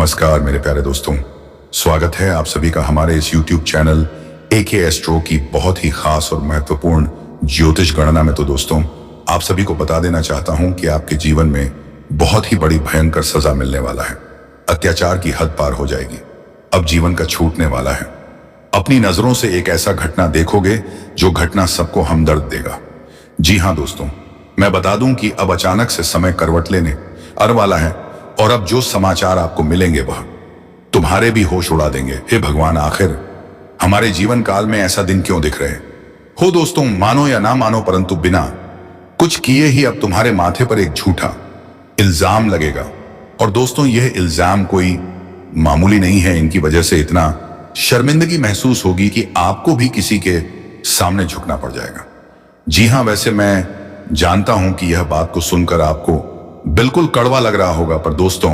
नमस्कार मेरे प्यारे दोस्तों, स्वागत है आप सभी का हमारे इस YouTube चैनल AK एस्ट्रो की बहुत ही खास और महत्वपूर्ण ज्योतिष गणना में। तो दोस्तों, आप सभी को बता देना चाहता हूं कि आपके जीवन में बहुत ही बड़ी भयंकर सजा मिलने वाला है। अत्याचार की हद पार हो जाएगी। अब जीवन का छूटने वाला है। अपनी नजरों से एक ऐसा घटना देखोगे जो घटना सबको हमदर्द देगा। जी हाँ दोस्तों, मैं बता दूं कि अब अचानक से समय करवट लेने वाला है और अब जो समाचार आपको मिलेंगे वह तुम्हारे भी होश उड़ा देंगे। हे भगवान, आखिर हमारे जीवन काल में ऐसा दिन क्यों दिख रहे हो दोस्तों? मानो या ना मानो, परंतु बिना कुछ किए ही अब तुम्हारे माथे पर एक झूठा इल्जाम लगेगा। और दोस्तों, यह इल्जाम कोई मामूली नहीं है। इनकी वजह से इतना शर्मिंदगी महसूस होगी कि आपको भी किसी के सामने झुकना पड़ जाएगा। जी हाँ, वैसे मैं जानता हूं कि यह बात को सुनकर आपको बिल्कुल कड़वा लग रहा होगा, पर दोस्तों,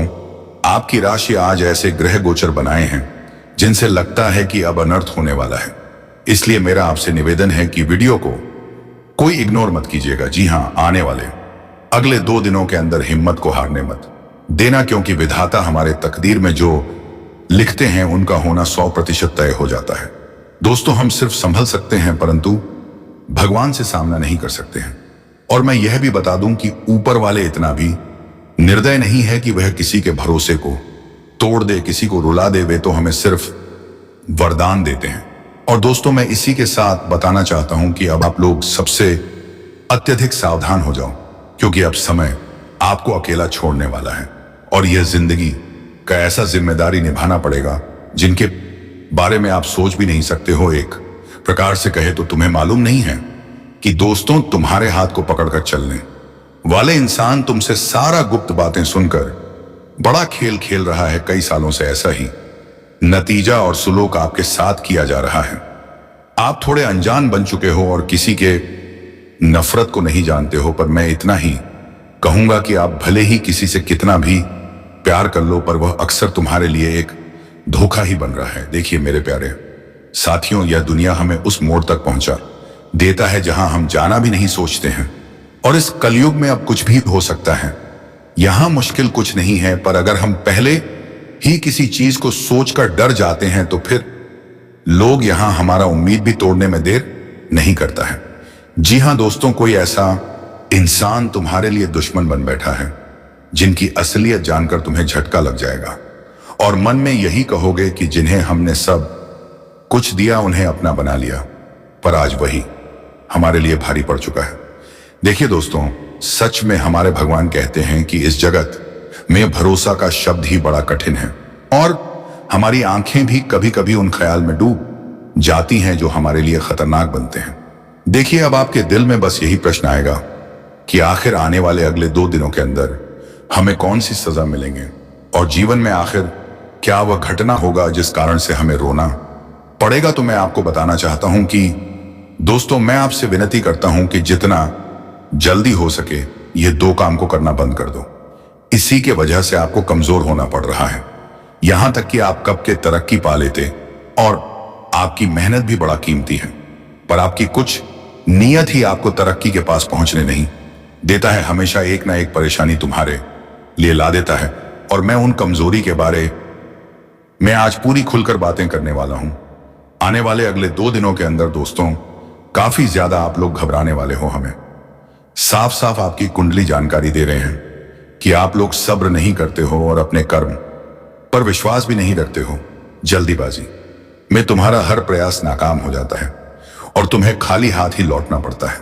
आपकी राशि आज ऐसे ग्रह गोचर बनाए हैं जिनसे लगता है कि अब अनर्थ होने वाला है। इसलिए मेरा आपसे निवेदन है कि वीडियो को कोई इग्नोर मत कीजिएगा। जी हाँ, आने वाले अगले 2 दिनों के अंदर हिम्मत को हारने मत देना, क्योंकि विधाता हमारे तकदीर में जो लिखते हैं उनका होना 100% तय हो जाता है। दोस्तों, हम सिर्फ संभल सकते हैं परंतु भगवान से सामना नहीं कर सकते हैं। और मैं यह भी बता दूं कि ऊपर वाले इतना भी निर्दय नहीं है कि वह किसी के भरोसे को तोड़ दे, किसी को रुला दे। वे तो हमें सिर्फ वरदान देते हैं। और दोस्तों, मैं इसी के साथ बताना चाहता हूं कि अब आप लोग सबसे अत्यधिक सावधान हो जाओ, क्योंकि अब समय आपको अकेला छोड़ने वाला है और यह जिंदगी का ऐसा जिम्मेदारी निभाना पड़ेगा जिनके बारे में आप सोच भी नहीं सकते हो। एक प्रकार से कहे तो तुम्हें मालूम नहीं है कि दोस्तों, तुम्हारे हाथ को पकड़कर चलने वाले इंसान तुमसे सारा गुप्त बातें सुनकर बड़ा खेल खेल रहा है। कई सालों से ऐसा ही नतीजा और सुलूक आपके साथ किया जा रहा है। आप थोड़े अनजान बन चुके हो और किसी के नफरत को नहीं जानते हो, पर मैं इतना ही कहूंगा कि आप भले ही किसी से कितना भी प्यार कर लो, पर वह अक्सर तुम्हारे लिए एक धोखा ही बन रहा है। देखिए मेरे प्यारे साथियों, यह दुनिया हमें उस मोड़ तक पहुंचा देता है जहां हम जाना भी नहीं सोचते हैं। और इस कलयुग में अब कुछ भी हो सकता है। यहां मुश्किल कुछ नहीं है, पर अगर हम पहले ही किसी चीज को सोचकर डर जाते हैं तो फिर लोग यहां हमारा उम्मीद भी तोड़ने में देर नहीं करता है। जी हां दोस्तों, कोई ऐसा इंसान तुम्हारे लिए दुश्मन बन बैठा है जिनकी असलियत जानकर तुम्हें झटका लग जाएगा और मन में यही कहोगे कि जिन्हें हमने सब कुछ दिया उन्हें अपना बना लिया, पर आज वही हमारे लिए भारी पड़ चुका है। देखिए दोस्तों, सच में हमारे भगवान कहते हैं कि इस जगत में भरोसा का शब्द ही बड़ा कठिन है और हमारी आंखें भी कभी कभी उन ख्याल में डूब जाती हैं जो हमारे लिए खतरनाक बनते हैं। देखिए, अब आपके दिल में बस यही प्रश्न आएगा कि आखिर आने वाले अगले 2 दिनों के अंदर हमें कौन सी सजा मिलेंगे और जीवन में आखिर क्या वह घटना होगा जिस कारण से हमें रोना पड़ेगा। तो मैं आपको बताना चाहता हूं कि दोस्तों, मैं आपसे विनती करता हूं कि जितना जल्दी हो सके ये 2 काम को करना बंद कर दो। इसी के वजह से आपको कमजोर होना पड़ रहा है। यहां तक कि आप कब के तरक्की पा लेते और आपकी मेहनत भी बड़ा कीमती है, पर आपकी कुछ नीयत ही आपको तरक्की के पास पहुंचने नहीं देता है। हमेशा एक ना एक परेशानी तुम्हारे लिए ला देता है और मैं उन कमजोरी के बारे में आज पूरी खुलकर बातें करने वाला हूं। आने वाले अगले 2 दिनों के अंदर दोस्तों, काफी ज्यादा आप लोग घबराने वाले हो। हमें साफ साफ आपकी कुंडली जानकारी दे रहे हैं कि आप लोग सब्र नहीं करते हो और अपने कर्म पर विश्वास भी नहीं रखते हो। जल्दीबाजी में तुम्हारा हर प्रयास नाकाम हो जाता है और तुम्हें खाली हाथ ही लौटना पड़ता है।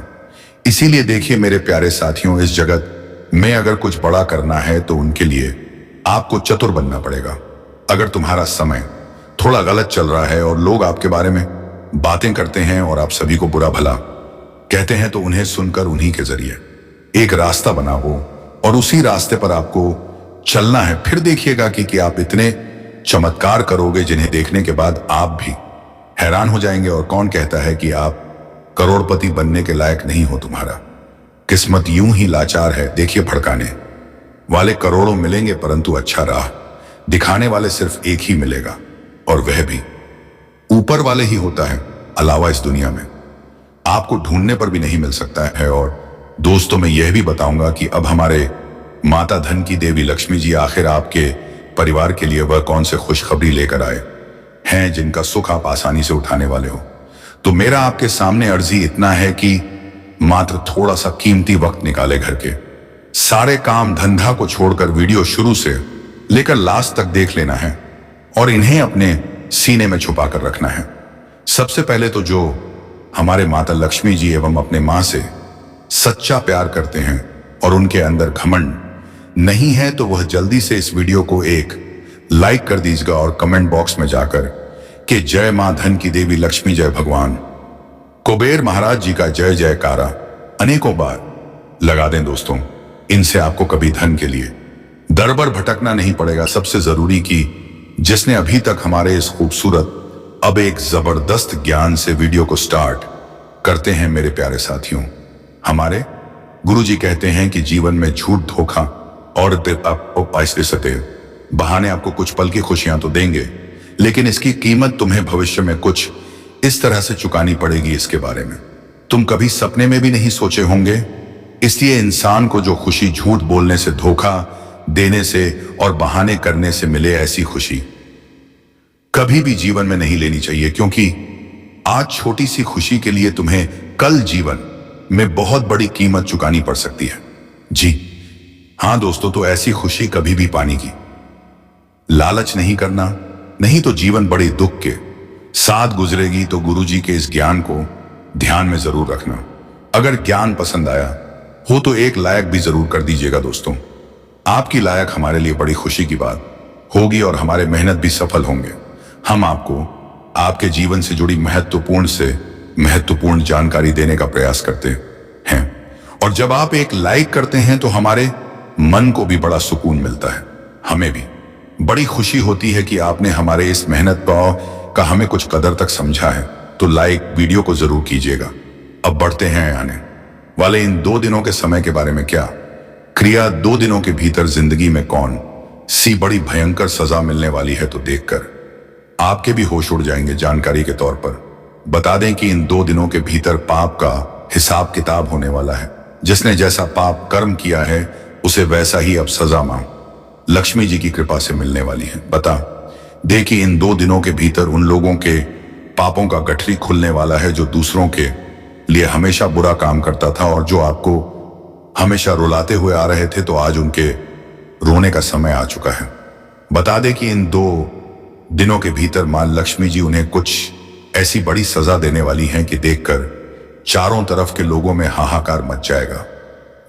इसीलिए देखिए मेरे प्यारे साथियों, इस जगत में अगर कुछ बड़ा करना है तो उनके लिए आपको चतुर बनना पड़ेगा। अगर तुम्हारा समय थोड़ा गलत चल रहा है और लोग आपके बारे में बातें करते हैं और आप सभी को बुरा भला कहते हैं, तो उन्हें सुनकर उन्हीं के जरिए एक रास्ता बनाओ और उसी रास्ते पर आपको चलना है। फिर देखिएगा कि आप इतने चमत्कार करोगे जिन्हें देखने के बाद आप भी हैरान हो जाएंगे। और कौन कहता है कि आप करोड़पति बनने के लायक नहीं हो? तुम्हारा किस्मत यूं ही लाचार है। देखिए, भड़काने वाले करोड़ों मिलेंगे परंतु अच्छा राह दिखाने वाले सिर्फ एक ही मिलेगा और वह भी ऊपर वाले ही होता है। अलावा इस दुनिया में आपको ढूंढने पर भी नहीं मिल सकता है। और दोस्तों, मैं यह भी बताऊंगा कि अब हमारे माता धन की देवी लक्ष्मी जी आखिर आपके परिवार के लिए वह कौन से खुशखबरी लेकर आए हैं जिनका सुख आप आसानी से उठाने वाले हो। तो मेरा आपके सामने अर्जी इतना है कि मात्र थोड़ा सा कीमती वक्त निकाले घर के सारे काम धंधा को छोड़कर वीडियो शुरू से लेकर लास्ट तक देख लेना है और इन्हें अपने सीने में छुपा कर रखना है। सबसे पहले तो जो हमारे माता लक्ष्मी जी एवं अपने मां से सच्चा प्यार करते हैं और उनके अंदर घमंड नहीं है तो वह जल्दी से इस वीडियो को एक लाइक कर दीजिएगा और कमेंट बॉक्स में जाकर कि जय मां धन की देवी लक्ष्मी जय भगवान कुबेर महाराज जी का जय जयकारा अनेकों बार लगा दें दोस्तों। इनसे आपको कभी धन के लिए दर पर भटकना नहीं पड़ेगा। सबसे जरूरी कि जिसने अभी तक हमारे इस खूबसूरत अब एक जबरदस्त ज्ञान से वीडियो को स्टार्ट करते हैं मेरे प्यारे साथियों। हमारे गुरुजी कहते हैं कि जीवन में झूठ धोखा और पैसे सते बहाने आपको कुछ पल की खुशियां तो देंगे, लेकिन इसकी कीमत तुम्हें भविष्य में कुछ इस तरह से चुकानी पड़ेगी। इसके बारे में तुम कभी सपने में भी नहीं सोचे होंगे। इसलिए इंसान को जो खुशी झूठ बोलने से, धोखा देने से और बहाने करने से मिले, ऐसी खुशी कभी भी जीवन में नहीं लेनी चाहिए, क्योंकि आज छोटी सी खुशी के लिए तुम्हें कल जीवन में बहुत बड़ी कीमत चुकानी पड़ सकती है। जी हां दोस्तों, तो ऐसी खुशी कभी भी पाने की लालच नहीं करना, नहीं तो जीवन बड़े दुख के साथ गुजरेगी। तो गुरुजी के इस ज्ञान को ध्यान में जरूर रखना। अगर ज्ञान पसंद आया हो तो एक लाइक भी जरूर कर दीजिएगा दोस्तों। आपकी लायक हमारे लिए बड़ी खुशी की बात होगी और हमारे मेहनत भी सफल होंगे। हम आपको आपके जीवन से जुड़ी महत्वपूर्ण जानकारी देने का प्रयास करते हैं और जब आप एक लाइक करते हैं तो हमारे मन को भी बड़ा सुकून मिलता है। हमें भी बड़ी खुशी होती है कि आपने हमारे इस मेहनत का हमें कुछ कदर तक समझा है। तो लाइक वीडियो को जरूर कीजिएगा। अब बढ़ते हैं आने वाले इन 2 दिनों के समय के बारे में। क्या क्रिया 2 दिनों के भीतर जिंदगी में कौन सी बड़ी भयंकर सजा मिलने वाली है, तो देखकर आपके भी होश उड़ जाएंगे। जानकारी के तौर पर बता दें कि इन 2 दिनों के भीतर पाप का हिसाब किताब होने वाला है। जिसने जैसा पाप कर्म किया है उसे वैसा ही अब सजा मां लक्ष्मी जी की कृपा से मिलने वाली है। बता दे कि इन 2 दिनों के भीतर उन लोगों के पापों का गठरी खुलने वाला है जो दूसरों के लिए हमेशा बुरा काम करता था और जो आपको हमेशा रुलाते हुए आ रहे थे, तो आज उनके रोने का समय आ चुका है। बता दे कि इन 2 दिनों के भीतर मां लक्ष्मी जी उन्हें कुछ ऐसी बड़ी सजा देने वाली हैं कि देखकर चारों तरफ के लोगों में हाहाकार मच जाएगा।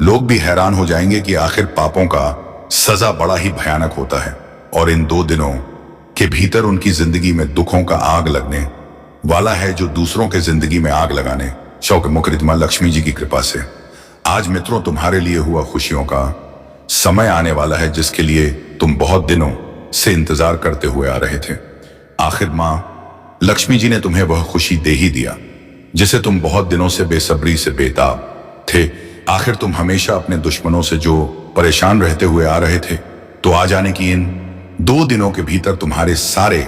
लोग भी हैरान हो जाएंगे कि आखिर पापों का सजा बड़ा ही भयानक होता है और इन 2 दिनों के भीतर उनकी जिंदगी में दुखों का आग लगने वाला है जो दूसरों के जिंदगी में आग लगाने शौक मुखरित मां लक्ष्मी जी की कृपा से आज मित्रों तुम्हारे लिए हुआ खुशियों का समय आने वाला है, जिसके लिए तुम बहुत दिनों से इंतजार करते हुए आ रहे थे। आखिर मां लक्ष्मी जी ने तुम्हें वह खुशी दे ही दिया जिसे तुम बहुत दिनों से बेसब्री से बेताब थे। आखिर तुम हमेशा अपने दुश्मनों से जो परेशान रहते हुए आ रहे थे, तो आ जाने की इन 2 दिनों के भीतर तुम्हारे सारे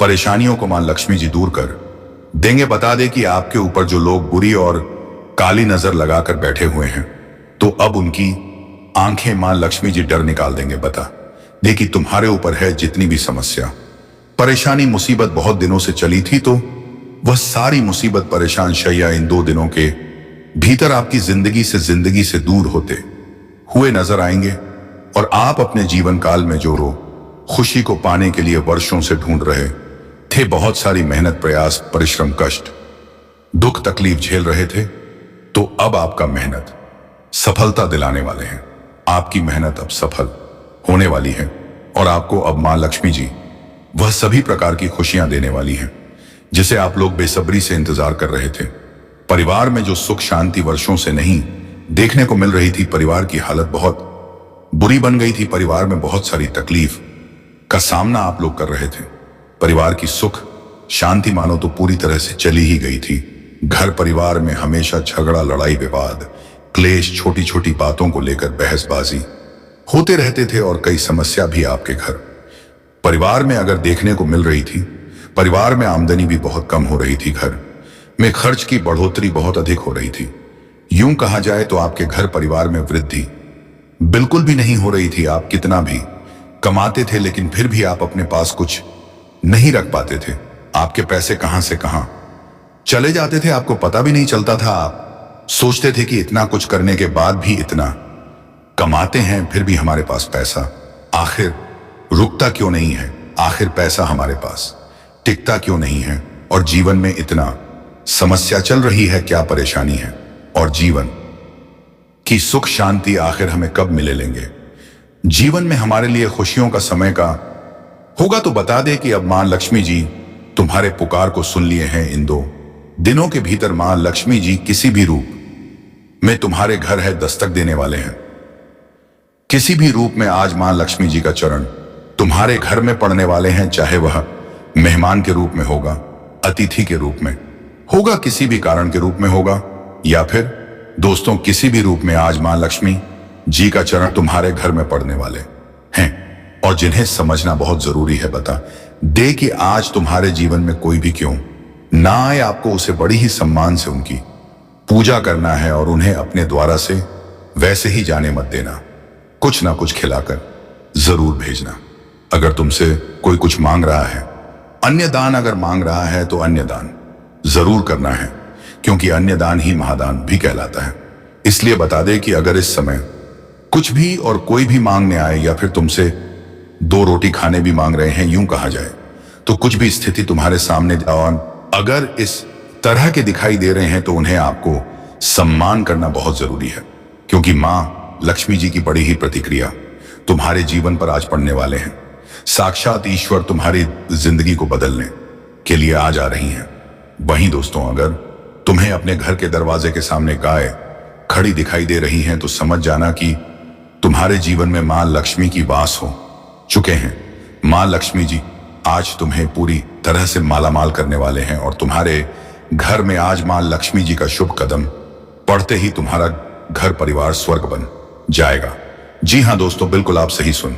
परेशानियों को मां लक्ष्मी जी दूर कर देंगे। बता दे कि आपके ऊपर जो लोग बुरी और काली नजर लगाकर बैठे हुए हैं, तो अब उनकी आंखें मां लक्ष्मी जी डर निकाल देंगे। बता दे कि तुम्हारे ऊपर है जितनी भी समस्या, परेशानी, मुसीबत बहुत दिनों से चली थी, तो वह सारी मुसीबत, परेशान शैया इन 2 दिनों के भीतर आपकी जिंदगी से दूर होते हुए नजर आएंगे और आप अपने जीवन काल में जो खुशी को पाने के लिए वर्षों से ढूंढ रहे थे, बहुत सारी मेहनत, प्रयास, परिश्रम, कष्ट, दुख, तकलीफ झेल रहे थे, तो अब आपका मेहनत सफलता दिलाने वाले हैं। आपकी मेहनत अब सफल होने वाली है और आपको अब मां लक्ष्मी जी वह सभी प्रकार की खुशियां देने वाली हैं जिसे आप लोग बेसब्री से इंतजार कर रहे थे। परिवार में जो सुख शांति वर्षों से नहीं देखने को मिल रही थी, परिवार की हालत बहुत बुरी बन गई थी। परिवार में बहुत सारी तकलीफ का सामना आप लोग कर रहे थे। परिवार की सुख शांति मानो तो पूरी तरह से चली ही गई थी। घर परिवार में हमेशा झगड़ा, लड़ाई, विवाद, क्लेश, छोटी छोटी बातों को लेकर बहसबाजी होते रहते थे और कई समस्या भी आपके घर परिवार में अगर देखने को मिल रही थी। परिवार में आमदनी भी बहुत कम हो रही थी, घर में खर्च की बढ़ोतरी बहुत अधिक हो रही थी। यूं कहा जाए तो आपके घर परिवार में वृद्धि बिल्कुल भी नहीं हो रही थी। आप कितना भी कमाते थे लेकिन फिर भी आप अपने पास कुछ नहीं रख पाते थे। आपके पैसे कहां से कहां चले जाते थे आपको पता भी नहीं चलता था। आप सोचते थे कि इतना कुछ करने के बाद भी, इतना कमाते हैं फिर भी हमारे पास पैसा आखिर रुकता क्यों नहीं है, आखिर पैसा हमारे पास टिकता क्यों नहीं है, और जीवन में इतना समस्या चल रही है, क्या परेशानी है, और जीवन की सुख शांति आखिर हमें कब मिले लेंगे। जीवन में हमारे लिए खुशियों का समय का होगा तो बता दे कि अब मां लक्ष्मी जी तुम्हारे पुकार को सुन लिए हैं। इन 2 दिनों के भीतर मां लक्ष्मी जी किसी भी रूप में तुम्हारे घर है दस्तक देने वाले हैं। किसी भी रूप में आज मां लक्ष्मी जी का चरण तुम्हारे घर में पड़ने वाले हैं, चाहे वह मेहमान के रूप में होगा, अतिथि के रूप में होगा, किसी भी कारण के रूप में होगा, या फिर दोस्तों किसी भी रूप में आज मां लक्ष्मी जी का चरण तुम्हारे घर में पड़ने वाले हैं। और जिन्हें समझना बहुत जरूरी है, बता दे कि आज तुम्हारे जीवन में कोई भी क्यों ना आए, आपको उसे बड़ी ही सम्मान से उनकी पूजा करना है और उन्हें अपने द्वारा से वैसे ही जाने मत देना। कुछ ना कुछ खिलाकर जरूर भेजना। अगर तुमसे कोई कुछ मांग रहा है, अन्य दान अगर मांग रहा है, तो अन्य दान जरूर करना है, क्योंकि अन्य दान ही महादान भी कहलाता है। इसलिए बता दे कि अगर इस समय कुछ भी और कोई भी मांगने आए, या फिर तुमसे 2 रोटी खाने भी मांग रहे हैं, यूं कहा जाए तो कुछ भी स्थिति तुम्हारे सामने अगर इस तरह के दिखाई दे रहे हैं, तो उन्हें आपको सम्मान करना बहुत जरूरी है, क्योंकि मां लक्ष्मी जी की बड़ी ही प्रतिक्रिया तुम्हारे जीवन पर आज पड़ने वाले हैं। साक्षात ईश्वर तुम्हारी जिंदगी को बदलने के लिए आज आ रही हैं। वहीं दोस्तों, अगर तुम्हें अपने घर के दरवाजे के सामने गाय खड़ी दिखाई दे रही हैं, तो समझ जाना कि तुम्हारे जीवन में मां लक्ष्मी की वास हो चुके हैं। मां लक्ष्मी जी आज तुम्हें पूरी तरह से मालामाल करने वाले हैं, और तुम्हारे घर में आज मां लक्ष्मी जी का शुभ कदम पड़ते ही तुम्हारा घर परिवार स्वर्ग बन जाएगा। जी हां दोस्तों, बिल्कुल आप सही सुन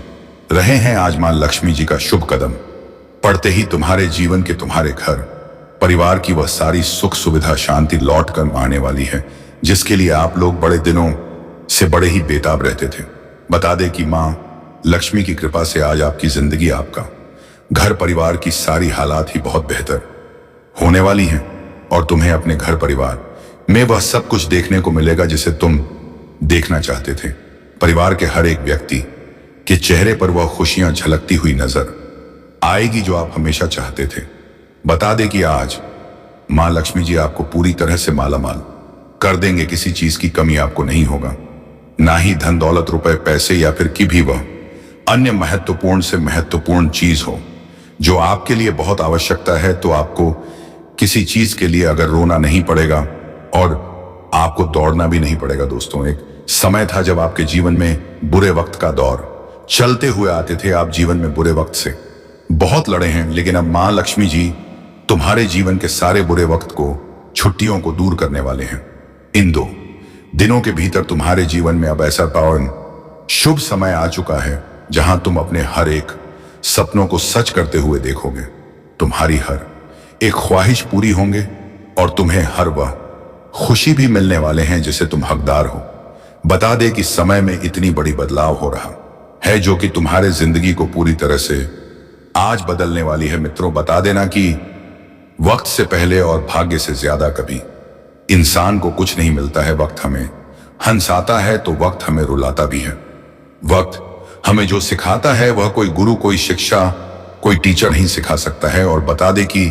रहे हैं। आज मां लक्ष्मी जी का शुभ कदम पड़ते ही तुम्हारे जीवन के, तुम्हारे घर परिवार की वह सारी सुख सुविधा शांति लौट कर आने वाली है, जिसके लिए आप लोग बड़े दिनों से बड़े ही बेताब रहते थे। बता दे कि मां लक्ष्मी की कृपा से आज आपकी जिंदगी, आपका घर परिवार की सारी हालात ही बहुत बेहतर होने वाली हैं, और तुम्हें अपने घर परिवार में वह सब कुछ देखने को मिलेगा जिसे तुम देखना चाहते थे। परिवार के हर एक व्यक्ति के चेहरे पर वह खुशियां झलकती हुई नजर आएगी जो आप हमेशा चाहते थे। बता दे कि आज मां लक्ष्मी जी आपको पूरी तरह से मालामाल कर देंगे। किसी चीज की कमी आपको नहीं होगा, ना ही धन दौलत रुपए पैसे या फिर की भी वह अन्य महत्वपूर्ण से महत्वपूर्ण चीज हो जो आपके लिए बहुत आवश्यकता है। तो आपको किसी चीज के लिए अगर रोना नहीं पड़ेगा और आपको दौड़ना भी नहीं पड़ेगा। दोस्तों, एक समय था जब आपके जीवन में बुरे वक्त का दौर चलते हुए आते थे। आप जीवन में बुरे वक्त से बहुत लड़े हैं, लेकिन अब मां लक्ष्मी जी तुम्हारे जीवन के सारे बुरे वक्त को, छुट्टियों को दूर करने वाले हैं। इन 2 दिनों के भीतर तुम्हारे जीवन में अब ऐसा पावन शुभ समय आ चुका है जहां तुम अपने हर एक सपनों को सच करते हुए देखोगे। तुम्हारी हर एक ख्वाहिश पूरी होंगे और तुम्हें हर वह खुशी भी मिलने वाले हैं जिसे तुम हकदार हो। बता दे कि समय में इतनी बड़ी बदलाव हो रहा है जो कि तुम्हारे जिंदगी को पूरी तरह से आज बदलने वाली है। मित्रों, बता देना कि वक्त से पहले और भाग्य से ज्यादा कभी इंसान को कुछ नहीं मिलता है। वक्त हमें हंसाता है तो वक्त हमें रुलाता भी है। वक्त हमें जो सिखाता है वह कोई गुरु, कोई शिक्षा, कोई टीचर नहीं सिखा सकता है। और बता दे कि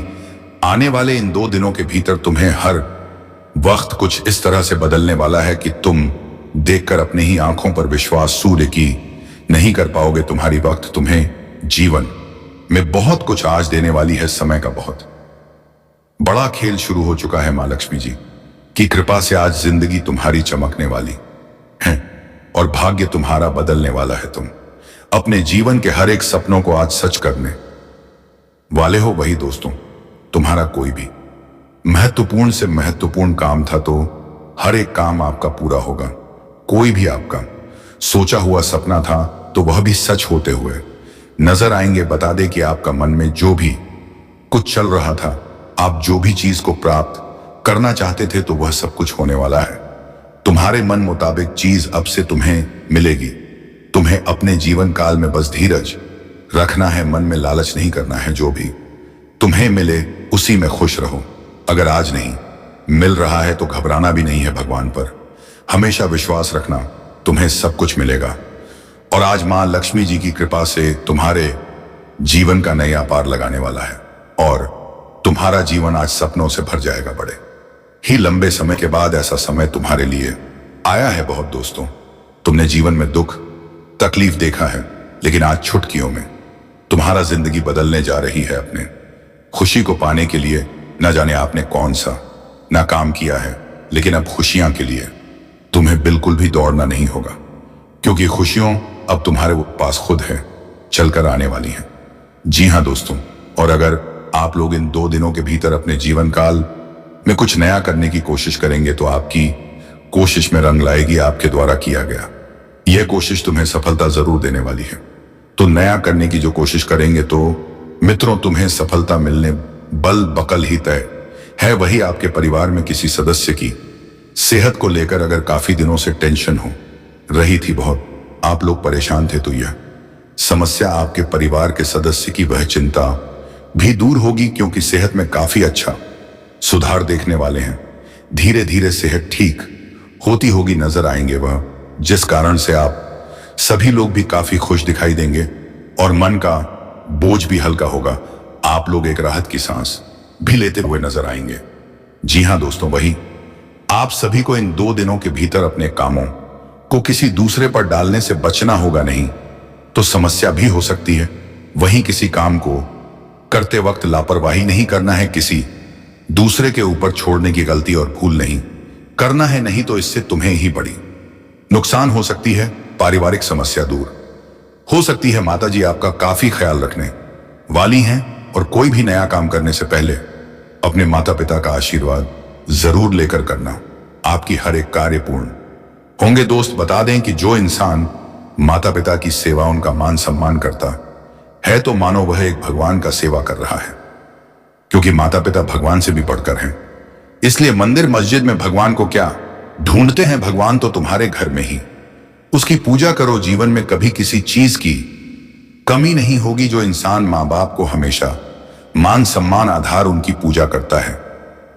आने वाले इन 2 दिनों के भीतर तुम्हें हर वक्त कुछ इस तरह से बदलने वाला है कि तुम देखकर अपने ही आंखों पर विश्वास सूर्य की नहीं कर पाओगे। तुम्हारी वक्त तुम्हें जीवन में बहुत कुछ आज देने वाली है। समय का बहुत बड़ा खेल शुरू हो चुका है। मां लक्ष्मी जी की कृपा से आज जिंदगी तुम्हारी चमकने वाली है और भाग्य तुम्हारा बदलने वाला है। तुम अपने जीवन के हर एक सपनों को आज सच करने वाले हो। वही दोस्तों, तुम्हारा कोई भी महत्वपूर्ण से महत्वपूर्ण काम था तो हर एक काम आपका पूरा होगा। कोई भी आपका सोचा हुआ सपना था तो वह भी सच होते हुए नजर आएंगे। बता दे कि आपका मन में जो भी कुछ चल रहा था, आप जो भी चीज को प्राप्त करना चाहते थे, तो वह सब कुछ होने वाला है। तुम्हारे मन मुताबिक चीज अब से तुम्हें मिलेगी। तुम्हें अपने जीवन काल में बस धीरज रखना है मन में, लालच नहीं करना है। जो भी तुम्हें मिले उसी में खुश रहो। अगर आज नहीं मिल रहा है तो घबराना भी नहीं है भगवान पर। हमेशा विश्वास रखना, तुम्हें सब कुछ मिलेगा। और आज मां लक्ष्मी जी की कृपा से तुम्हारे जीवन का नया पार लगाने वाला है और तुम्हारा जीवन आज सपनों से भर जाएगा। बड़े ही लंबे समय के बाद ऐसा समय तुम्हारे लिए आया है बहुत दोस्तों। तुमने जीवन में दुख तकलीफ देखा है, लेकिन आज चुटकियों में तुम्हारा जिंदगी बदलने जा रही है। अपने खुशी को पाने के लिए न जाने आपने कौन सा ना काम किया है, लेकिन अब खुशियां के लिए तुम्हें बिल्कुल भी दौड़ना नहीं होगा, क्योंकि खुशियों अब तुम्हारे पास खुद है, चलकर आने वाली हैं। जी हाँ दोस्तों, और अगर आप लोग इन 2 दिनों के भीतर अपने जीवन काल में कुछ नया करने की कोशिश करेंगे तो आपकी कोशिश में रंग लाएगी आपके द्वारा किया गया। यह कोशिश तुम्हें सफलता जरूर देने वाली है। तो नया करने की जो कोशिश करेंगे तो मित्रों तुम्हें सफलता मिलने बल बकल ही तय है। वही आपके परिवार में किसी सदस्य की सेहत को लेकर अगर काफी दिनों से टेंशन हो रही थी, बहुत आप लोग परेशान थे, तो यह समस्या आपके परिवार के सदस्य की वह चिंता भी दूर होगी, क्योंकि सेहत में काफी अच्छा सुधार देखने वाले हैं। धीरे धीरे सेहत ठीक होती होगी नजर आएंगे वह, जिस कारण से आप सभी लोग भी काफी खुश दिखाई देंगे और मन का बोझ भी हल्का होगा। आप लोग एक राहत की सांस भी लेते हुए नजर आएंगे। जी हां दोस्तों, वही आप सभी को इन 2 दिनों के भीतर अपने कामों को किसी दूसरे पर डालने से बचना होगा, नहीं तो समस्या भी हो सकती है। वहीं किसी काम को करते वक्त लापरवाही नहीं करना है, किसी दूसरे के ऊपर छोड़ने की गलती और भूल नहीं करना है, नहीं तो इससे तुम्हें ही बड़ी नुकसान हो सकती है। पारिवारिक समस्या दूर हो सकती है। माता जी आपका काफी ख्याल रखने वाली हैं और कोई भी नया काम करने से पहले अपने माता पिता का आशीर्वाद जरूर लेकर करना। आपकी हर एक कार्य पूर्ण होंगे। दोस्त बता दें कि जो इंसान माता पिता की सेवा, उनका मान सम्मान करता है, तो मानो वह एक भगवान का सेवा कर रहा है, क्योंकि माता पिता भगवान से भी बढ़कर हैं। इसलिए मंदिर मस्जिद में भगवान को क्या ढूंढते हैं, भगवान तो तुम्हारे घर में ही। उसकी पूजा करो। जीवन में कभी किसी चीज की कमी नहीं होगी। जो इंसान माँ बाप को हमेशा मान सम्मान आधार उनकी पूजा करता है,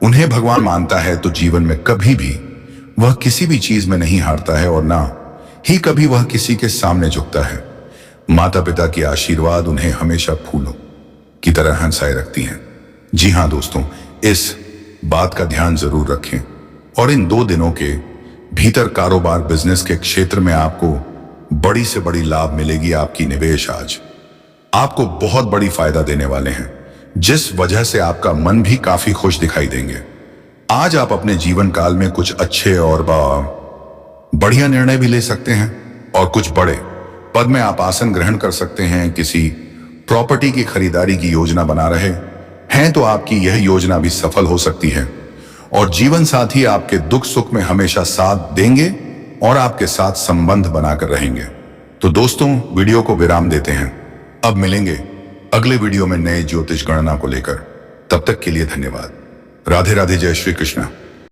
उन्हें भगवान मानता है, तो जीवन में कभी भी वह किसी भी चीज में नहीं हारता है और ना ही कभी वह किसी के सामने झुकता है। माता पिता की आशीर्वाद उन्हें हमेशा फूलों की तरह हंसाए रखती हैं। जी हाँ दोस्तों, इस बात का ध्यान जरूर रखें और इन 2 दिनों के भीतर कारोबार बिजनेस के क्षेत्र में आपको बड़ी से बड़ी लाभ मिलेगी। आपकी निवेश आज आपको बहुत बड़ी फायदा देने वाले हैं, जिस वजह से आपका मन भी काफी खुश दिखाई देंगे। आज आप अपने जीवन काल में कुछ अच्छे और बढ़िया निर्णय भी ले सकते हैं और कुछ बड़े पद में आप आसन ग्रहण कर सकते हैं। किसी प्रॉपर्टी की खरीदारी की योजना बना रहे हैं तो आपकी यह योजना भी सफल हो सकती है और जीवन साथी आपके दुख सुख में हमेशा साथ देंगे और आपके साथ संबंध बनाकर रहेंगे। तो दोस्तों, वीडियो को विराम देते हैं। अब मिलेंगे अगले वीडियो में नए ज्योतिष गणना को लेकर। तब तक के लिए धन्यवाद। राधे राधे, जय श्री कृष्ण।